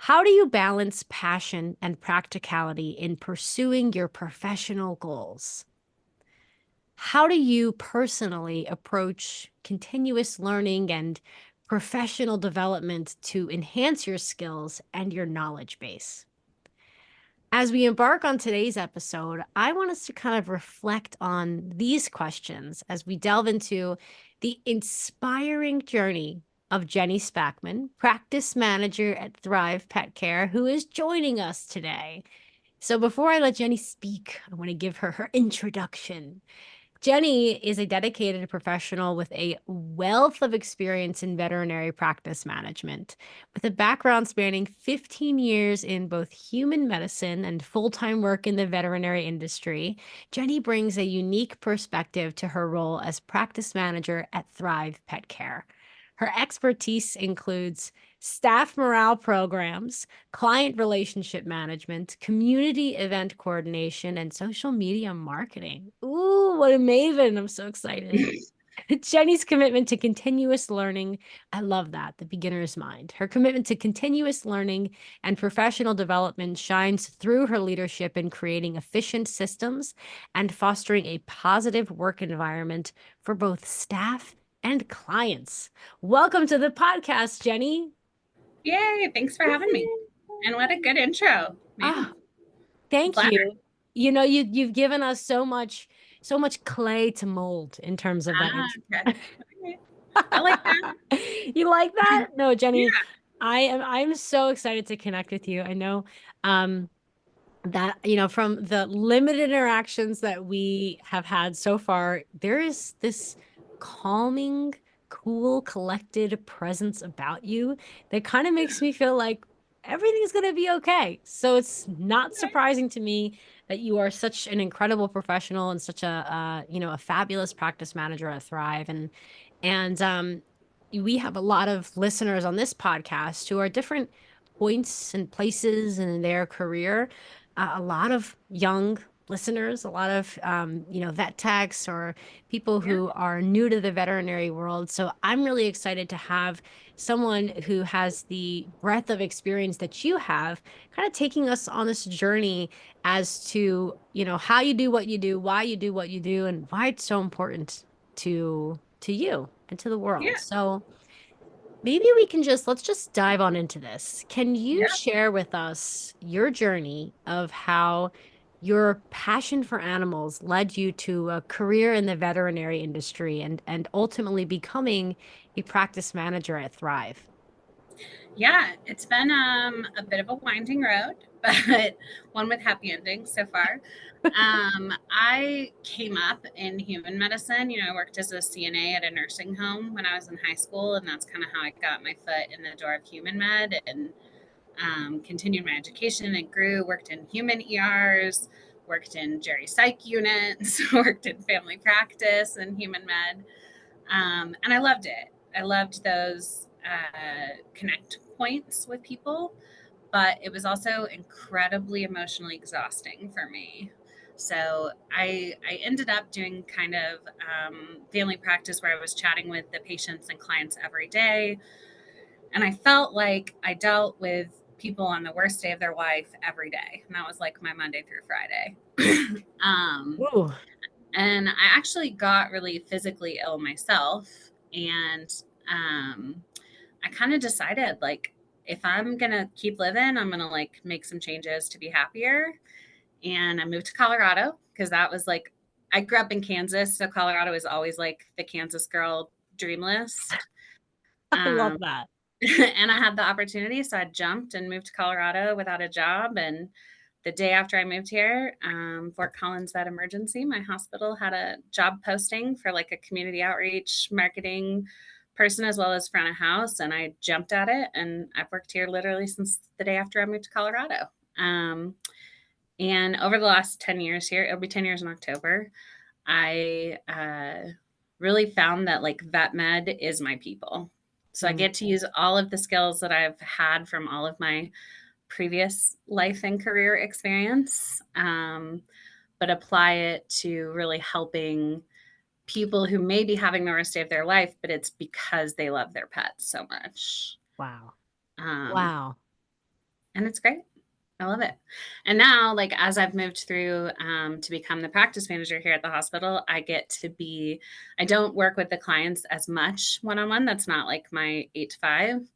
How do you balance passion and practicality in pursuing your professional goals? How do you personally approach continuous learning and professional development to enhance your skills and your knowledge base? As we embark on today's episode, I want us to kind of reflect on these questions as we delve into the inspiring journey of Jenny Spackman, practice manager at Thrive Petcare, who is joining us today. So before I let Jenny speak, I want to give her her introduction. Jenny is a dedicated professional with a wealth of experience in veterinary practice management. With a background spanning 15 years in both human medicine and full-time work in the veterinary industry, Jenny brings a unique perspective to her role as practice manager at Thrive Petcare. Her expertise includes staff morale programs, client relationship management, community event coordination, and social media marketing. Ooh, what a maven. I'm so excited. Jenny's commitment to continuous learning. I love that, the beginner's mind. Her commitment to continuous learning and professional development shines through her leadership in creating efficient systems and fostering a positive work environment for both staff and clients. Welcome to the podcast, Jenny. Yay, thanks for having me. And what a good intro, Ah, man. I'm thank flattered. you. You know, you've given us so much clay to mold in terms of that intro. Okay. Okay. I like that. You like that? No, Jenny, Yeah. I'm so excited to connect with you. I know um that, from the limited interactions that we have had so far, there is this calming, cool, collected presence about you that kind of makes me feel like everything's going to be okay. So it's not Okay. surprising to me that you are such an incredible professional and such a fabulous practice manager at Thrive. And we have a lot of listeners on this podcast who are different points and places in their career. A lot of young listeners, a lot of vet techs or people Yeah. who are new to the veterinary world. So I'm really excited to have someone who has the breadth of experience that you have, kind of taking us on this journey as to how you do what you do, why you do what you do, and why it's so important to you and to the world. Yeah. So maybe let's just dive on into this. Can you Yeah. share with us your journey of how your passion for animals led you to a career in the veterinary industry and ultimately becoming a practice manager at Thrive? Yeah. It's been a bit of a winding road, but one with happy endings so far. I came up in human medicine. I worked as a CNA at a nursing home when I was in high school, and that's kind of how I got my foot in the door of human med and continued my education and grew, worked in human ERs, worked in Jerry Psych units, worked in family practice and human med. And I loved it. I loved those connect points with people, but it was also incredibly emotionally exhausting for me. So I ended up doing kind of family practice where I was chatting with the patients and clients every day, and I felt like I dealt with people on the worst day of their life every day. And that was like my Monday through Friday. um, Ooh. and I actually got really physically ill myself. And I kind of decided, like, if I'm going to keep living, I'm going to like make some changes to be happier. And I moved to Colorado because that was like, I grew up in Kansas. So Colorado is always like the Kansas girl dream list. I love Um, that. and I had the opportunity, so I jumped and moved to Colorado without a job. And the day after I moved here, Fort Collins Vet Emergency, my hospital had a job posting for like a community outreach marketing person as well as front of house, and I jumped at it. And I've worked here literally since the day after I moved to Colorado. And over the last 10 years here, it'll be 10 years in October, I really found that like vet med is my people. So I Mm. get to use all of the skills that I've had from all of my previous life and career experience, but apply it to really helping people who may be having the worst day of their life, but it's because they love their pets so much. Wow. Um, Wow. And it's great. I love it. And now, like, as I've moved through to become the practice manager here at the hospital, I don't work with the clients as much one on one. That's not like my 8 to 5,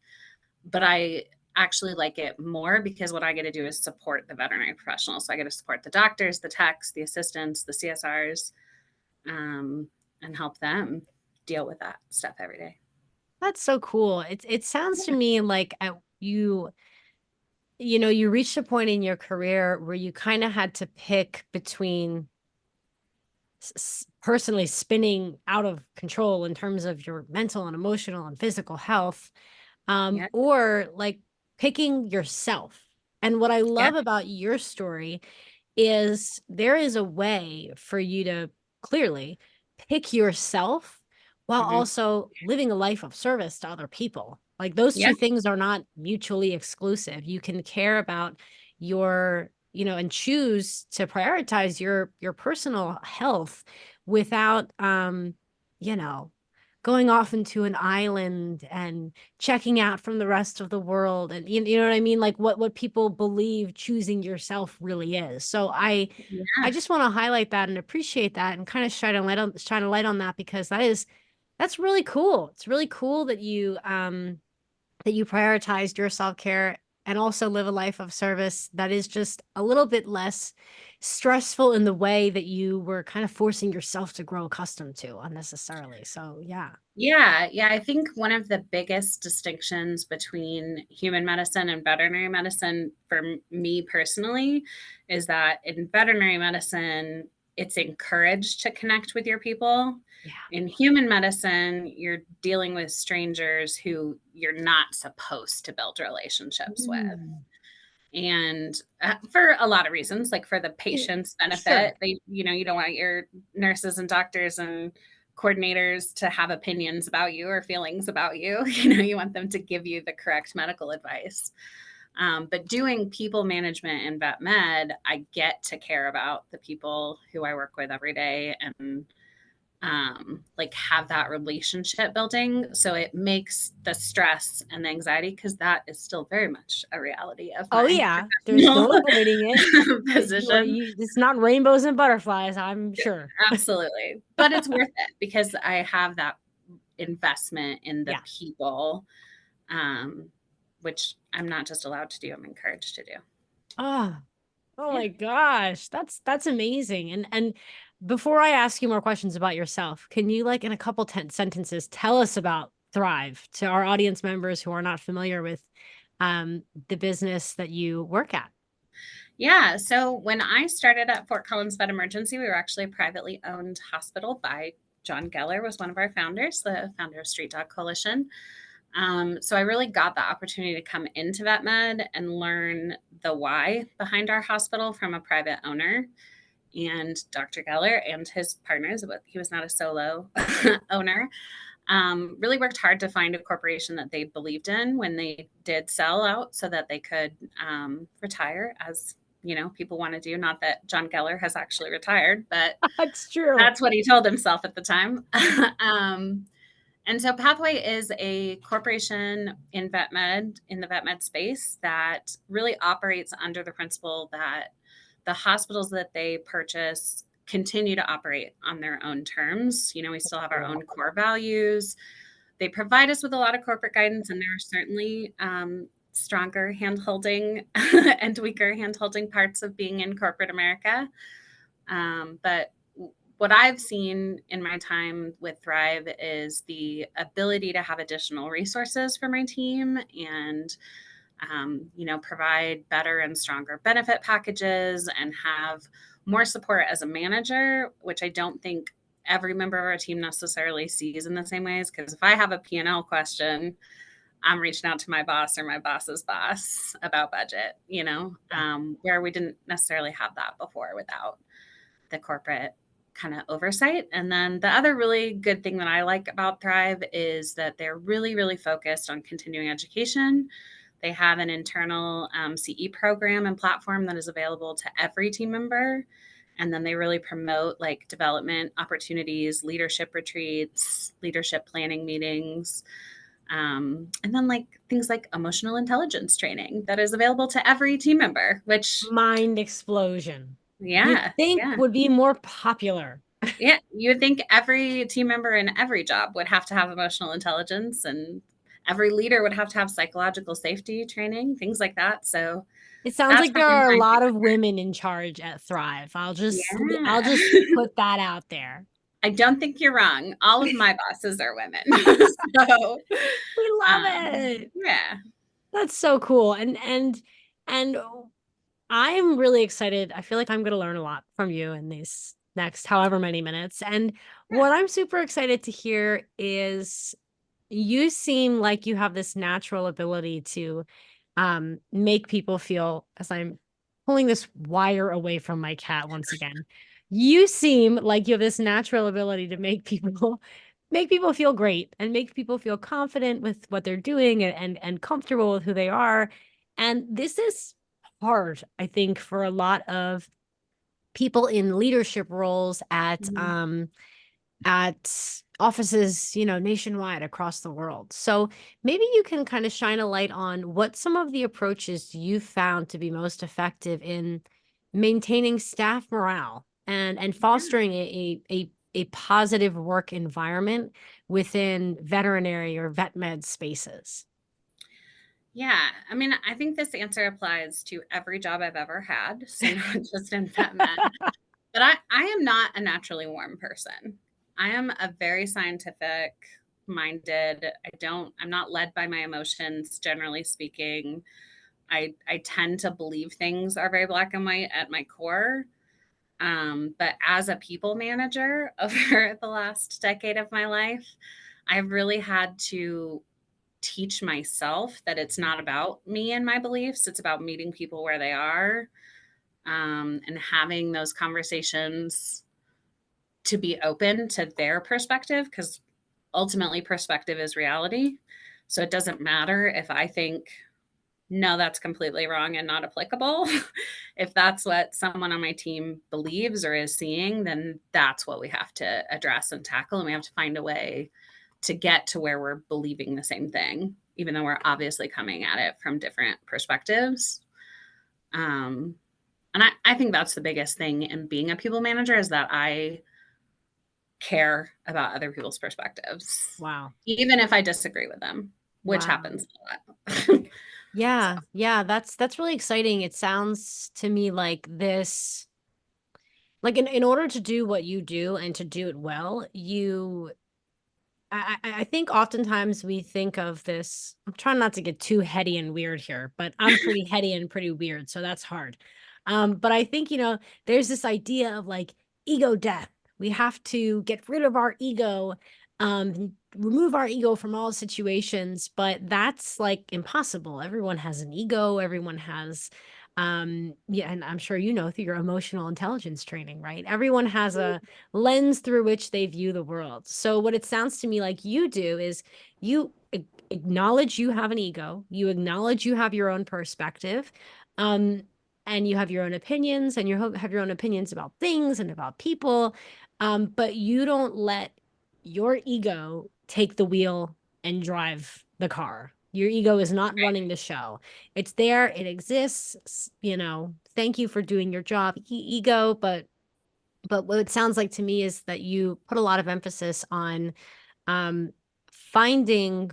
but I actually like it more because what I get to do is support the veterinary professionals. So I get to support the doctors, the techs, the assistants, the CSRs, um, and help them deal with that stuff every day. That's so cool. It sounds to me like you reached a point in your career where you kind of had to pick between personally spinning out of control in terms of your mental and emotional and physical health, Yeah. or like picking yourself. And what I Yeah. love about your story is there is a way for you to clearly pick yourself while Hmm. also living a life of service to other people. Like those Yeah. two things are not mutually exclusive. You can care about and choose to prioritize your personal health without you know, going off into an island and checking out from the rest of the world, and you know what I mean, like what people believe choosing yourself really is. So I Yeah. just want to highlight that and appreciate that and kind of shine a light on that, because that's really cool. It's really cool that you prioritized your self-care and also live a life of service that is just a little bit less stressful in the way that you were kind of forcing yourself to grow accustomed to unnecessarily. So yeah. Yeah, yeah, I think one of the biggest distinctions between human medicine and veterinary medicine for me personally is that in veterinary medicine, it's encouraged to connect with your people. Yeah. In human medicine, you're dealing with strangers who you're not supposed to build relationships with. Mm. And for a lot of reasons, like for the Yeah, patient's sure. benefit, you don't want your nurses and doctors and coordinators to have opinions about you or feelings about you. You want them to give you the correct medical advice. But doing people management in vet med, I get to care about the people who I work with every day and like have that relationship building. So it makes the stress and the anxiety, because that is still very much a reality of Oh my yeah, there's no professional avoiding it. position. It's not rainbows and butterflies, I'm sure. Absolutely. But it's worth it because I have that investment in the Yeah. people, um, which I'm not just allowed to do, I'm encouraged to do. Oh, oh Yeah. my gosh. That's amazing. And before I ask you more questions about yourself, can you, like, in a couple sentences tell us about Thrive to our audience members who are not familiar with the business that you work at? Yeah. So when I started at Fort Collins Vet Emergency, we were actually a privately owned hospital by John Geller was one of our founders, the founder of Street Dog Coalition. So I really got the opportunity to come into vet med and learn the why behind our hospital from a private owner. And Dr. Geller and his partners, but he was not a solo owner, really worked hard to find a corporation that they believed in when they did sell out so that they could retire, as people want to do. Not that John Geller has actually retired, but That's true. that's what he told himself at the time. um, and so Pathway is a corporation in the vet med space that really operates under the principle that the hospitals that they purchase continue to operate on their own terms. We still have our own core values. They provide us with a lot of corporate guidance, and there are certainly stronger hand holding and weaker hand holding parts of being in corporate America. But what I've seen in my time with Thrive is the ability to have additional resources for my team and, provide better and stronger benefit packages and have more support as a manager, which I don't think every member of our team necessarily sees in the same ways. Because if I have a P&L question, I'm reaching out to my boss or my boss's boss about budget, Yeah. where we didn't necessarily have that before without the corporate kind of oversight. And then the other really good thing that I like about Thrive is that they're really, really focused on continuing education. They have an internal CE program and platform that is available to every team member. And then they really promote like development opportunities, leadership retreats, leadership planning meetings. And then like things like emotional intelligence training that is available to every team member, which, Mind explosion. You'd yeah, think yeah. would be more popular. Yeah, you would think every team member in every job would have to have emotional intelligence, and every leader would have to have psychological safety training, things like that. So It sounds that's like there probably are a my lot of favorite part. women in charge at Thrive. I'll Yeah. just put that out there. I don't think you're wrong. All of my bosses are women. So, We love it. yeah. That's so cool. And I'm really excited. I feel like I'm going to learn a lot from you in these next however many minutes. And Yeah. what I'm super excited to hear is you seem like you have this natural ability to make people feel, as I'm pulling this wire away from my cat once again, you seem like you have this natural ability to make people make people feel great and make people feel confident with what they're doing and comfortable with who they are. And this is hard, I think, for a lot of people in leadership roles Mhm. at offices, nationwide across the world. So maybe you can kind of shine a light on what some of the approaches you found to be most effective in maintaining staff morale and fostering a positive work environment within veterinary or vet med spaces. Yeah. I mean, I think this answer applies to every job I've ever had. So not just in vet med. But I am not a naturally warm person. I am a very scientific minded. I'm not led by my emotions, generally speaking. I tend to believe things are very black and white at my core. But as a people manager over the last decade of my life, I've really had to teach myself that it's not about me and my beliefs. It's about meeting people where they are, and having those conversations to be open to their perspective, because ultimately perspective is reality. So it doesn't matter if I think, no, that's completely wrong and not applicable. If that's what someone on my team believes or is seeing, then that's what we have to address and tackle. And we have to find a way to get to where we're believing the same thing, even though we're obviously coming at it from different perspectives. Um, and I think that's the biggest thing in being a people manager, is that I care about other people's perspectives, Wow. even if I disagree with them, which Wow. happens a lot. So, Yeah, yeah, that's really exciting. It sounds to me like this, like in order to do what you do and to do it well, I think oftentimes we think of this. I'm trying not to get too heady and weird here, but I'm pretty heady and pretty weird, so that's hard. But I think, there's this idea of like ego death. We have to get rid of our ego, remove our ego from all situations, but that's like impossible. Everyone has an ego, everyone has yeah, and I'm sure through your emotional intelligence training, right? Everyone has a lens through which they view the world. So what it sounds to me like you do is you acknowledge you have an ego, you acknowledge you have your own perspective, um, and you have your own opinions, and you have your own opinions about things and about people, but you don't let your ego take the wheel and drive the car. Your ego is not running the show. It's there, it exists, thank you for doing your job, ego, but what it sounds like to me is that you put a lot of emphasis on um, finding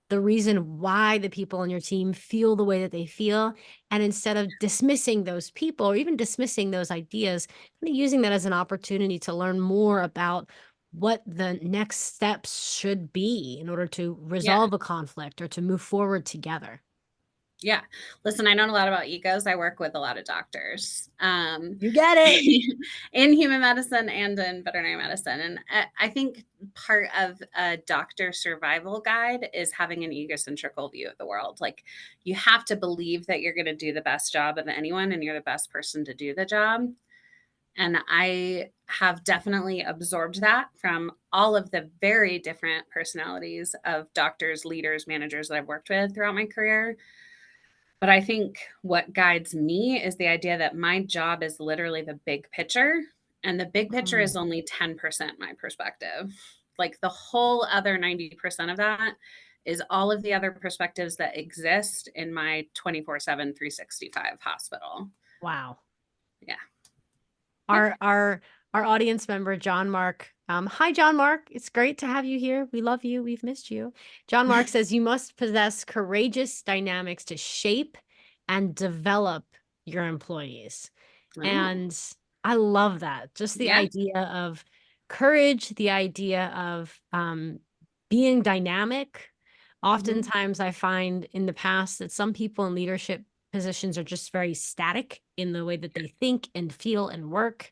the reason why the people on your team feel the way that they feel. And instead of dismissing those people or even dismissing those ideas, kind of using that as an opportunity to learn more about what the next steps should be in order to yeah. resolve a conflict or to move forward together. Yeah. Listen, I know a lot about egos. I work with a lot of doctors, You get it. in human medicine and in veterinary medicine. And I think part of a doctor survival guide is having an egocentrical view of the world. Like, you have to believe that you're going to do the best job of anyone and you're the best person to do the job. And I have definitely absorbed that from all of the very different personalities of doctors, leaders, managers that I've worked with throughout my career. But I think what guides me is the idea that my job is literally the big picture, and the big picture Mm, is only 10% my perspective. Like, the whole other 90% of that is all of the other perspectives that exist in my 24/7, 365 hospital. Wow. Yeah. Yep. Our audience member, John Mark. Hi, John Mark. It's great to have you here. We love you. We've missed you. John Mark says you must possess courageous dynamics to shape and develop your employees. Oh, And I love that. Just the yeah. idea of courage, the idea of being dynamic. Mhm. Oftentimes, I find in the past that some people in leadership positions are just very static in the way that they think and feel and work.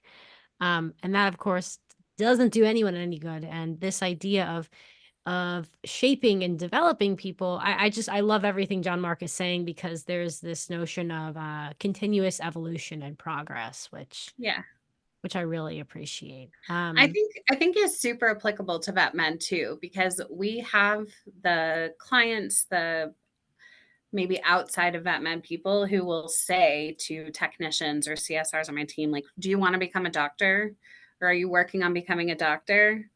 And that, of course, doesn't do anyone any good. And this idea of shaping and developing people, I love everything John Mark is saying, because there's this notion of continuous evolution and progress, Yeah. which I really appreciate. I think is super applicable to vet men too, because we have the clients, the maybe outside of vet med people who will say to technicians or CSRs on my team, like, do you want to become a doctor? Or are you working on becoming a doctor?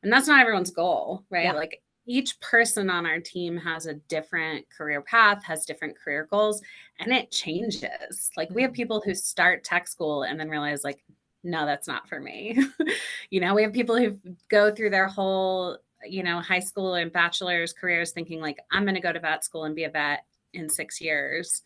And that's not everyone's goal, right? Yeah. Like each person on our team has a different career path, has different career goals, and it changes. Like we have Mhm. people who start tech school and then realize, like, no, that's not for me. We have people who go through their whole, high school and bachelor's careers thinking, like, I'm going to go to vet school and be a vet in 6 years.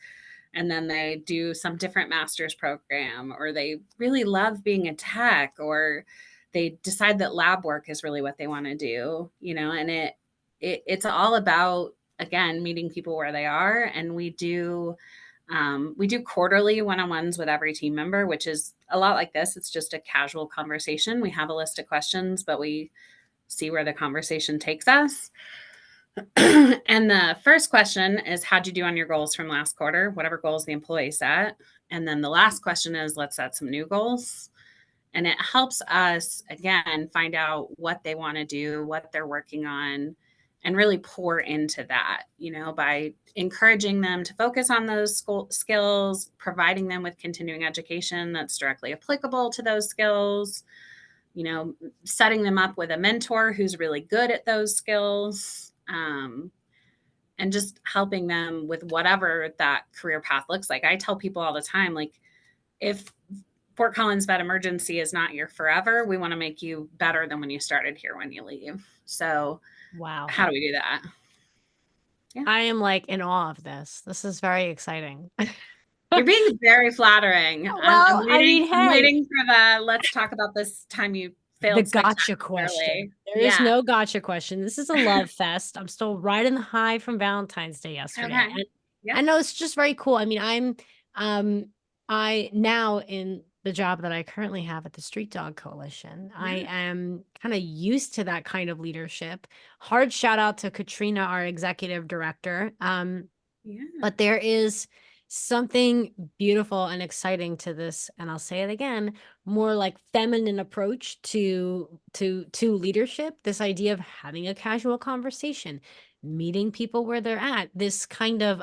And then they do some different master's program, or they really love being a tech, or they decide that lab work is really what they want to do, and it's all about, again, meeting people where they are. And we do quarterly one-on-ones with every team member, which is a lot like this. It's just a casual conversation. We have a list of questions, but we see where the conversation takes us. And the first question is, how'd you do on your goals from last quarter, whatever goals the employee set? And then the last question is, let's set some new goals. And it helps us, again, find out what they want to do, what they're working on, and really pour into that, by encouraging them to focus on those skills, providing them with continuing education that's directly applicable to those skills, setting them up with a mentor who's really good at those skills. And just helping them with whatever that career path looks like. I tell people all the time, like, if Fort Collins Vet Emergency is not your forever, we want to make you better than when you started here when you leave. So, Wow. how do we do that? Yeah. I am like in awe of this. This is very exciting. You're being very flattering. I'm Well, I waiting. mean, I'm hey, waiting for the let's talk about this time you the failed gotcha question. spectacularly. There is Yeah. no gotcha question. This is a love fest. I'm still riding the high from Valentine's Day yesterday. Okay. And Yeah. I know it's just very cool. I mean, um I now in the job that I currently have at the Street Dog Coalition, I Yeah. am kind of used to that kind of leadership. Hard shout out to Katrina, our executive director. Yeah. But there is something beautiful and exciting to this, and I'll say it again, more like feminine approach to leadership. This idea of having a casual conversation, meeting people where they're at. This kind of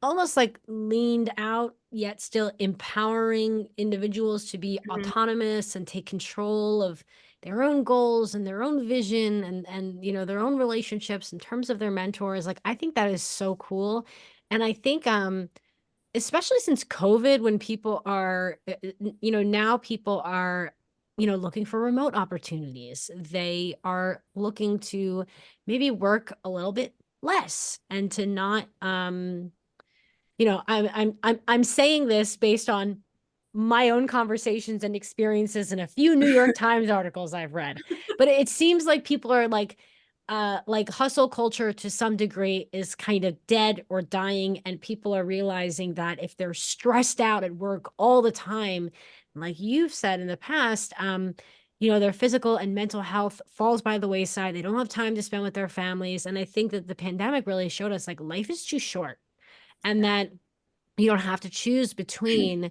almost like leaned out yet still empowering individuals to be Mhm. autonomous and take control of their own goals and their own vision and their own relationships in terms of their mentors. Like, I think that is so cool. And I think especially since COVID, when people are now people are looking for remote opportunities. They are looking to maybe work a little bit less and to not I'm saying this based on my own conversations and experiences in a few New York Times articles I've read. But it seems like people are like hustle culture to some degree is kind of dead or dying, and people are realizing that if they're stressed out at work all the time, like you've said in the past, their physical and mental health falls by the wayside. They don't have time to spend with their families. And I think that the pandemic really showed us like life is too short, and that you don't have to choose between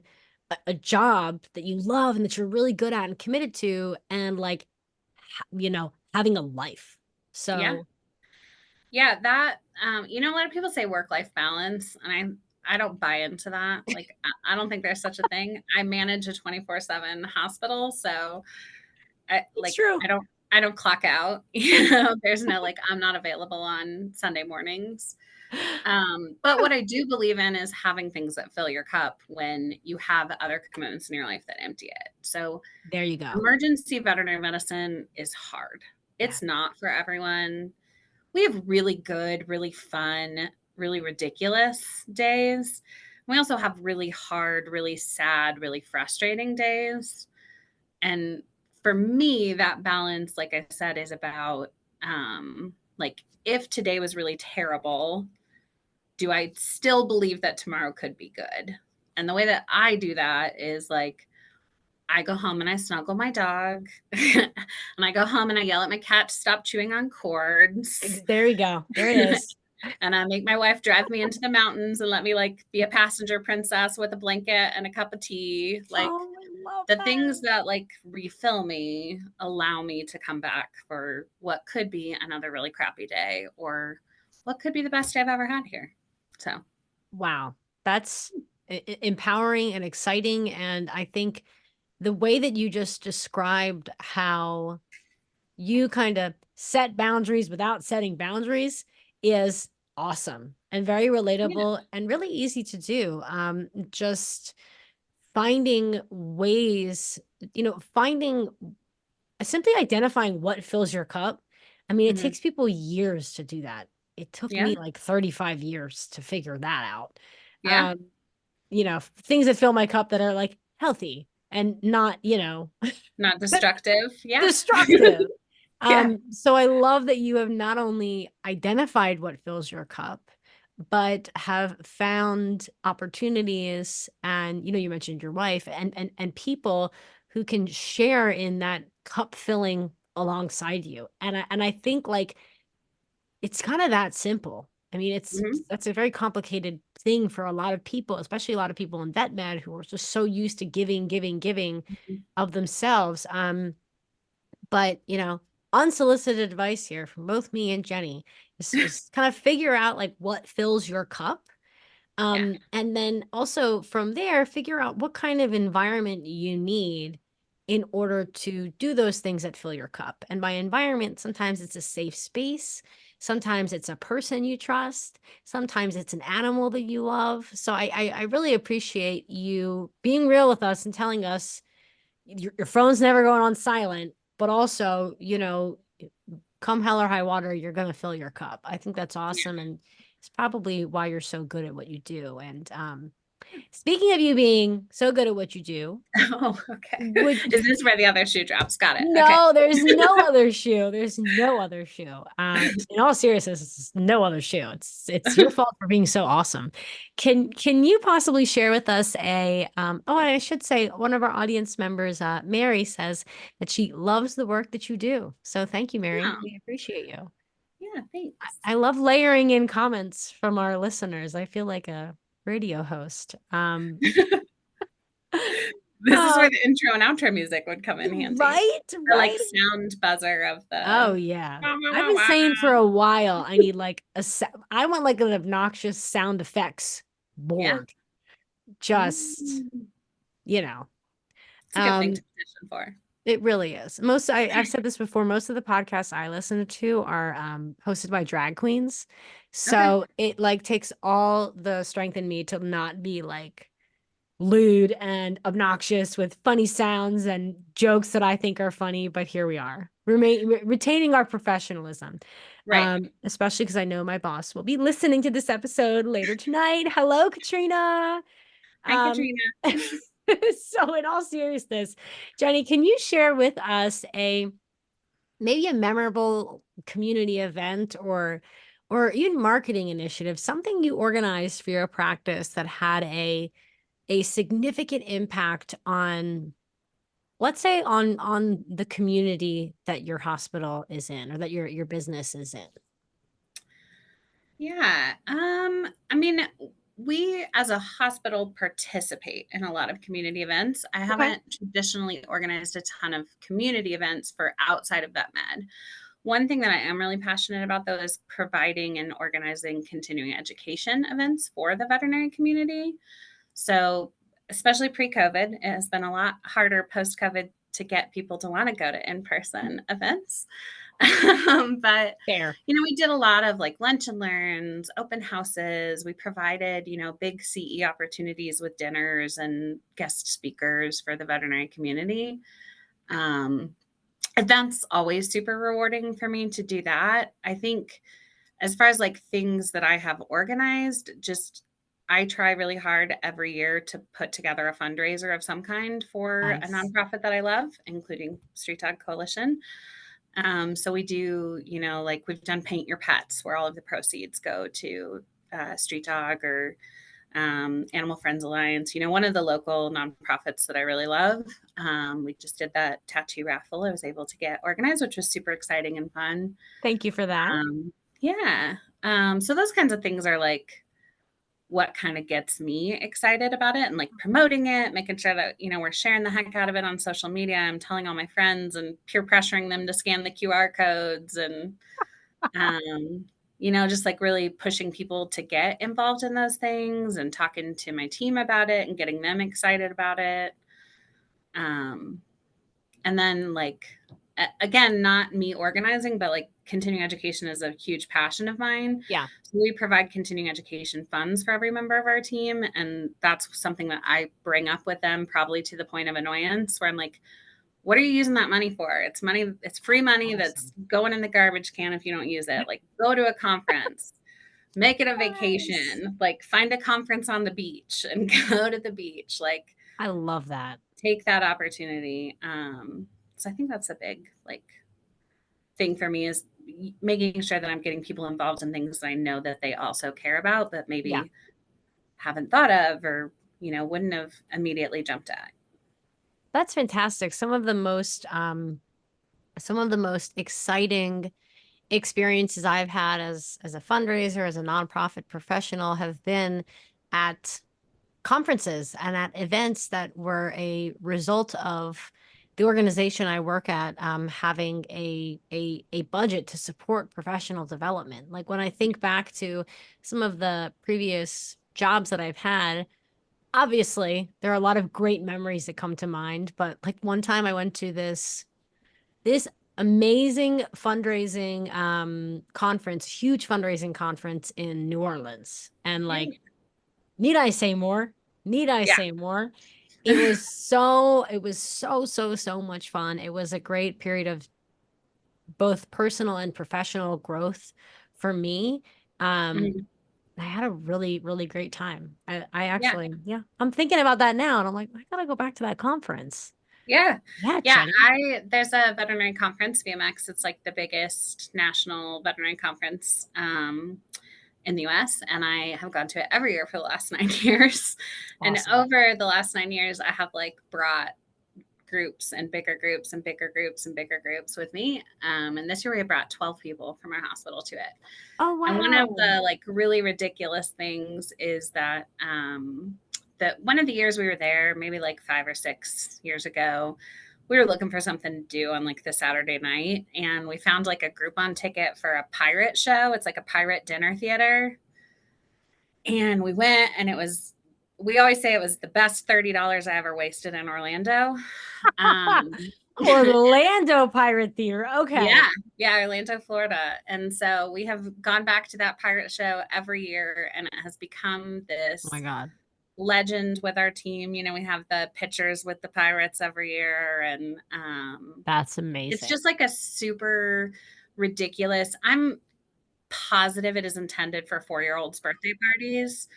a job that you love and that you're really good at and committed to, and like having a life. Yeah. So Yeah, that a lot of people say work-life balance, and I don't buy into that. Like, I don't think there's such a thing. I manage a 24/7 hospital, so I it's like true. I don't clock out. You know, there's no like, I'm not available on Sunday mornings. But what I do believe in is having things that fill your cup when you have other commitments in your life that empty it. So There you go. emergency veterinary medicine is hard. Yeah. It's not for everyone. We have really good, really fun, really ridiculous days. We also have really hard, really sad, really frustrating days. And for me, that balance, like I said, is about like if today was really terrible, do I still believe that tomorrow could be good? And the way that I do that is like I go home and I snuggle my dog, and I go home and I yell at my cat to stop chewing on cords. There you go. There it is. And I make my wife drive me into the mountains and let me like be a passenger princess with a blanket and a cup of tea. Like Oh, I love the that. things that like refill me allow me to come back for what could be another really crappy day or what could be the best day I've ever had here. So, Wow. That's empowering and exciting. And I think the way that you just described how you kind of set boundaries without setting boundaries is awesome and very yeah. relatable and really easy to do. Just finding ways, finding simply identifying what fills your cup. I mean, it Mhm. takes people years to do that. It took Yeah. me like 35 years to figure that out. Yeah. Um, things that fill my cup that are like healthy and not, Not destructive. Yeah. destructive. Yeah. So I love that you have not only identified what fills your cup, but have found opportunities and you mentioned your wife and people who can share in that cup filling alongside you. And I think like it's kind of that simple. I mean, Mhm. that's a very complicated thing for a lot of people, especially a lot of people in vet med who are just so used to giving, giving, giving Mhm. of themselves. But, unsolicited advice here from both me and Jenny is kind of figure out like what fills your cup. Yeah. And then also from there, figure out what kind of environment you need in order to do those things that fill your cup. And by environment, sometimes it's a safe space. Sometimes it's a person you trust. Sometimes it's an animal that you love. So I really appreciate you being real with us and telling us your phone's never going on silent, but also, come hell or high water, you're going to fill your cup. I think that's awesome. And it's probably why you're so good at what you do. And speaking of you being so good at what you do, Oh, okay. would Is this where the other shoe drops? Got it. Okay. no, there's no other shoe. There's no other shoe. In all seriousness, it's no other shoe. It's your fault for being so awesome. Can you possibly share with us and I should say one of our audience members, Mary, says that she loves the work that you do. So thank you, Mary. Oh, We appreciate you. yeah, thanks. I love layering in comments from our listeners. I feel like a radio host. This is uh, where the intro and outro music would come in handy. right, The like right. sound buzzer of Oh the yeah. wah, wah, I've wah, been wah. saying for a while I need like I want like an obnoxious sound effects Yeah. board. Just, Mm. you know. It's a good thing Um to petition for. it really is. I've said this before, most of the podcasts I listen to are hosted by drag queens. Okay. So it like takes all the strength in me to not be like lewd and obnoxious with funny sounds and jokes that I think are funny, but here we are, retaining our professionalism. Right. Especially because I know my boss will be listening to this episode later tonight. Hello, Katrina. Hi, Um, Katrina. so in all seriousness, Jenny, can you share with us maybe a memorable community event or even marketing initiative, something you organized for your practice that had a significant impact on, let's say, on the community that your hospital is in or that your business is in? Yeah. I mean, we as a hospital participate in a lot of community events. I Okay. haven't traditionally organized a ton of community events for outside of vet med. One thing that I am really passionate about, though, is providing and organizing continuing education events for the veterinary community. So, especially pre COVID, it has been a lot harder post COVID to get people to want to go to in-person events. But Fair. we did a lot of like lunch and learns, open houses. We provided, big CE opportunities with dinners and guest speakers for the veterinary community. Um, Events always super rewarding for me to do that. I think as far as like things that I have organized, just I try really hard every year to put together a fundraiser of some kind for a Nice. nonprofit that I love, including Street Dog Coalition. So we do, like we've done Paint Your Pets, where all of the proceeds go to Street Dog or Animal Friends Alliance, one of the local nonprofits that I really love. We just did that tattoo raffle I was able to get organized, which was super exciting and fun. Thank you for that. Yeah. So those kinds of things are like what kind of gets me excited about it, and like promoting it, making sure that, we're sharing the heck out of it on social media. I'm telling all my friends and peer pressuring them to scan the QR codes and, um, just like really pushing people to get involved in those things and talking to my team about it and getting them excited about it. Um, and then like again, not me organizing, but like continuing education is a huge passion of mine. Yeah. So we provide continuing education funds for every member of our team, and that's something that I bring up with them, probably to the point of annoyance, where I'm like, what are you using that money for? It's money, it's free money that's Awesome. going in the garbage can if you don't use it. Like, go to a conference, make it a Nice. vacation, like find a conference on the beach and go to the beach. Like, I love that. take that opportunity. So I think that's a big like thing for me, is making sure that I'm getting people involved in things that I know that they also care about, but Yeah. maybe haven't thought of, or wouldn't have immediately jumped at. That's fantastic. Some of the most exciting experiences I've had as a fundraiser, as a nonprofit professional, have been at conferences and at events that were a result of the organization I work at having a budget to support professional development. Like when I think back to some of the previous jobs that I've had, obviously there are a lot of great memories that come to mind. But like one time I went to this amazing fundraising conference, huge fundraising conference in New Orleans. And like, Yay. need I say more? Need I Yeah. say more? It was so much fun. It was a great period of both personal and professional growth for me. Um, Mhm. I had a really great time. I Yeah. actually, yeah, I'm thinking about that now and I'm like, I gotta go back to that conference. Yeah. Yeah, Yeah. Jenny. There's a veterinary conference, VMX. It's like the biggest national veterinary conference in the US, and I have gone to it every year for the last 9 years. And Awesome. over the last 9 years, I have like brought groups and bigger groups and bigger groups and bigger groups with me. And this year we brought 12 people from our hospital to it. Oh, And one of wow. the like really ridiculous things is that that one of the years we were there, maybe like 5 or 6 years ago, we were looking for something to do on like the Saturday night, and we found like a Groupon ticket for a pirate show. It's like a pirate dinner theater. And we went, and we always say it was the best $30 I ever wasted in Orlando. Um, Orlando Pirate Theater. Okay. yeah, yeah, Orlando, Florida. And so we have gone back to that pirate show every year, and it has become Oh my this God. legend with our team. We have the pictures with the pirates every year, and That's it's amazing. just like a super ridiculous. I'm positive it is intended for 4-year-olds birthday parties,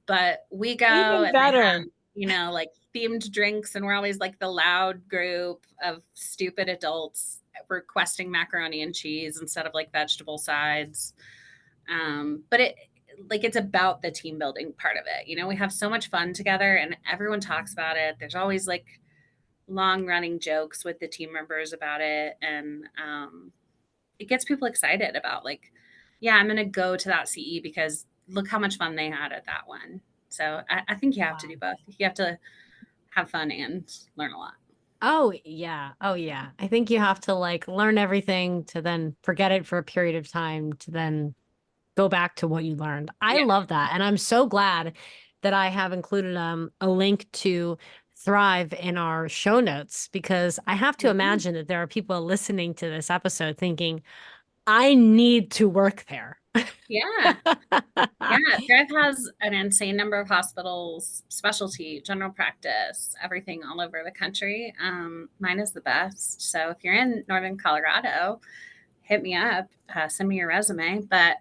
but we go Even and they have, better. like themed drinks, and we're always like the loud group of stupid adults requesting macaroni and cheese instead of like vegetable sides. But it's about the team building part of it. We have so much fun together and everyone talks about it. There's always like long running jokes with the team members about it. And it gets people excited about like, yeah, I'm going to go to that CE because look how much fun they had at that one. So I think you have to Wow. do both. You have to have fun and learn a lot. Oh, yeah. Oh, yeah. I think you have to like learn everything to then forget it for a period of time to then go back to what you learned. I Yeah. love that. And I'm so glad that I have included a link to Thrive in our show notes because I have to Yeah. imagine that there are people listening to this episode thinking, I need to work there. Yeah. Yeah, Thrive has an insane number of hospitals, specialty, general practice, everything all over the country. Mine is the best. So if you're in Northern Colorado, hit me up, send me your resume. But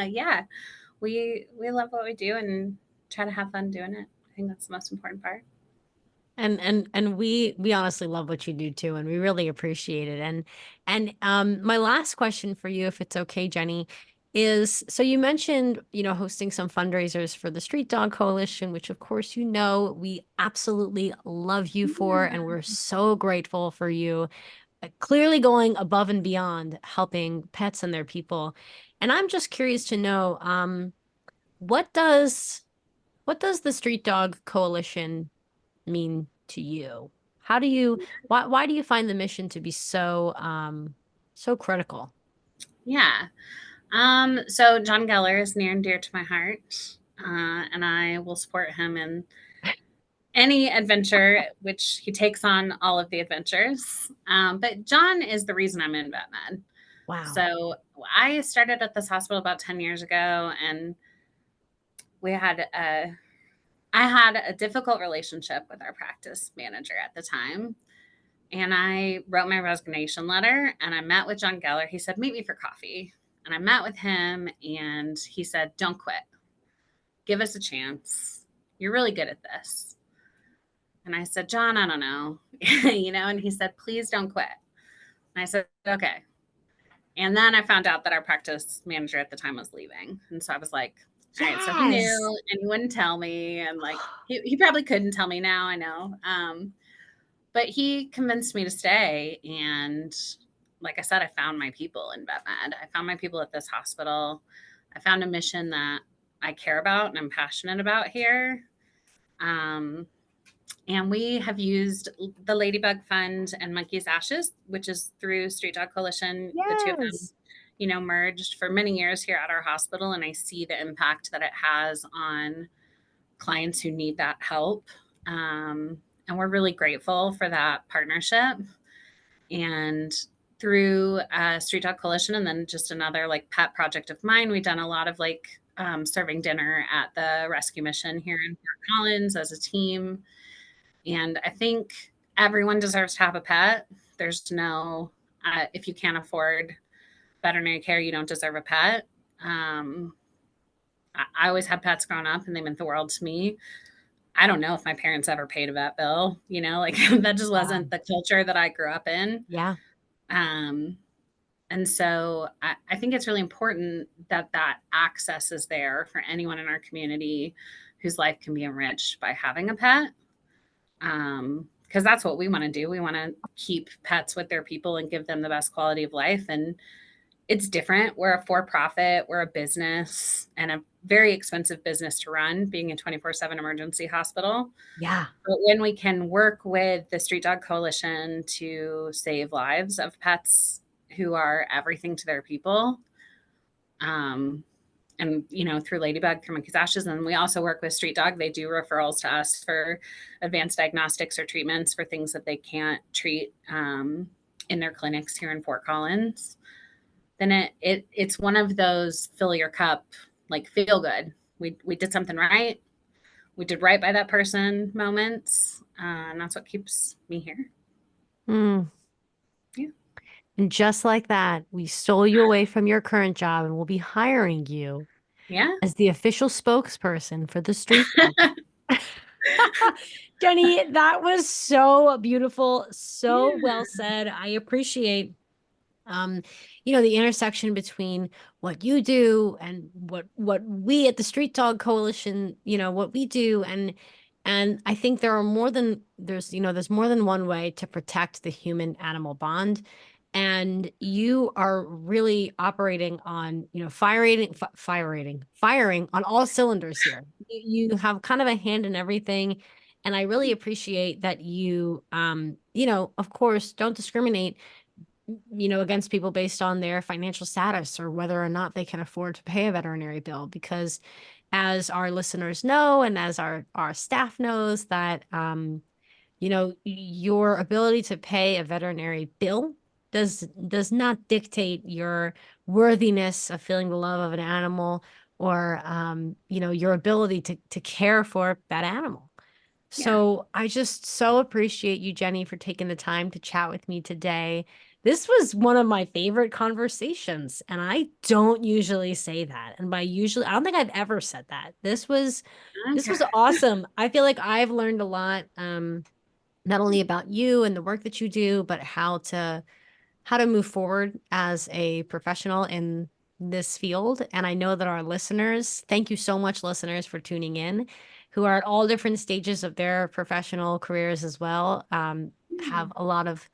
yeah, we love what we do and try to have fun doing it. I think that's the most important part. And we honestly love what you do too, and we really appreciate it. And my last question for you, if it's okay, Jenny, is so you mentioned, hosting some fundraisers for the Street Dog Coalition, which of course we absolutely love you for, and we're so grateful for you clearly going above and beyond helping pets and their people. And I'm just curious to know, what does what does the Street Dog Coalition mean to you? Why do you find the mission to be so critical? Yeah. So John Geller is near and dear to my heart, and I will support him in any adventure, which he takes on all of the adventures. But John is the reason I'm in vet med. Wow. So I started at this hospital about 10 years ago, and we had a I had a difficult relationship with our practice manager at the time. And I wrote my resignation letter and I met with John Geller. He said, meet me for coffee. And I met with him and he said, don't quit. Give us a chance. You're really good at this. And I said, John, I don't know. And he said, please don't quit. And I said, okay. And then I found out that our practice manager at the time was leaving. And so I was like, all right, so he Yes. knew and he wouldn't tell me. And like, he probably couldn't tell me now, I know. But he convinced me to stay. And like I said, I found my people in vet med. I found my people at this hospital. I found a mission that I care about and I'm passionate about here. Um, and we have used the Ladybug Fund and Monkey's Ashes, which is through Street Dog Coalition. The two of them, Yes. merged for many years here at our hospital. And I see the impact that it has on clients who need that help. And we're really grateful for that partnership. And through Street Dog Coalition and then just another like pet project of mine, we've done a lot of like serving dinner at the rescue mission here in Fort Collins as a team. And I think everyone deserves to have a pet. There's no, if you can't afford veterinary care, you don't deserve a pet. I always had pets growing up and they meant the world to me. I don't know if my parents ever paid a vet bill, like that just Wow. wasn't the culture that I grew up in. Yeah. Um, and so I think it's really important that that access is there for anyone in our community whose life can be enriched by having a pet. Because that's what we want to do. We want to keep pets with their people and give them the best quality of life. And it's different. We're a for profit, we're a business and a very expensive business to run, being a 24/7 emergency hospital. Yeah. But when we can work with the Street Dog Coalition to save lives of pets who are everything to their people, um, and through Ladybug, through Monkey's Ashes, and we also work with Street Dog. They do referrals to us for advanced diagnostics or treatments for things that they can't treat in their clinics here in Fort Collins. Then it's one of those fill your cup, like feel good. We did something right. We did right by that person moments, and that's what keeps me here. Mm. Yeah. And just like that, we stole you away from your current job and we'll be hiring you Yeah. as the official spokesperson for the street dog. Jenny, that was so beautiful, so well Yeah. said. I appreciate um the intersection between what you do and what we at the Street Dog Coalition, what we do. And I think there's more than one way to protect the human animal bond. And you are really operating on, firing on all cylinders here. You have kind of a hand in everything. And I really appreciate that you, of course, don't discriminate against people based on their financial status or whether or not they can afford to pay a veterinary bill. Because as our listeners know, and as our staff knows, that your ability to pay a veterinary bill does not dictate your worthiness of feeling the love of an animal or your ability to care for that animal. Yeah. So I just so appreciate you, Jenny, for taking the time to chat with me today. This was one of my favorite conversations, and I don't usually say that. And by usually, I don't think I've ever said that. This was Okay. awesome. I feel like I've learned a lot, not only about you and the work that you do, but how to move forward as a professional in this field. And I know that our listeners, thank you so much, listeners, for tuning in, who are at all different stages of their professional careers as well, Hmm. have a lot of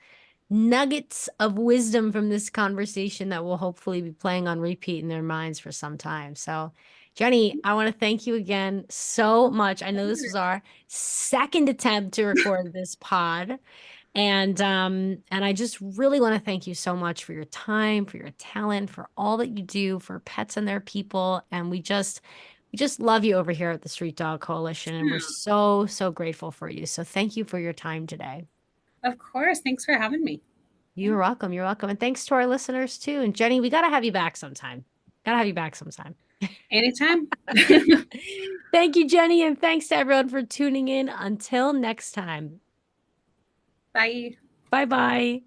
nuggets of wisdom from this conversation that will hopefully be playing on repeat in their minds for some time. So, Jenny, I want to thank you again so much. I know this was our second attempt to record this pod. And I just really want to thank you so much for your time, for your talent, for all that you do for pets and their people. And we just love you over here at the Street Dog Coalition, and we're Yeah, so, so grateful for you. So thank you for your time today. of course. Thanks for having me. Yeah. You're welcome. You're welcome. And thanks to our listeners too. And Jenny, we got to have you back sometime. Got to have you back sometime. Anytime. Thank you, Jenny. And thanks to everyone for tuning in. Until next time. Bye. Bye bye.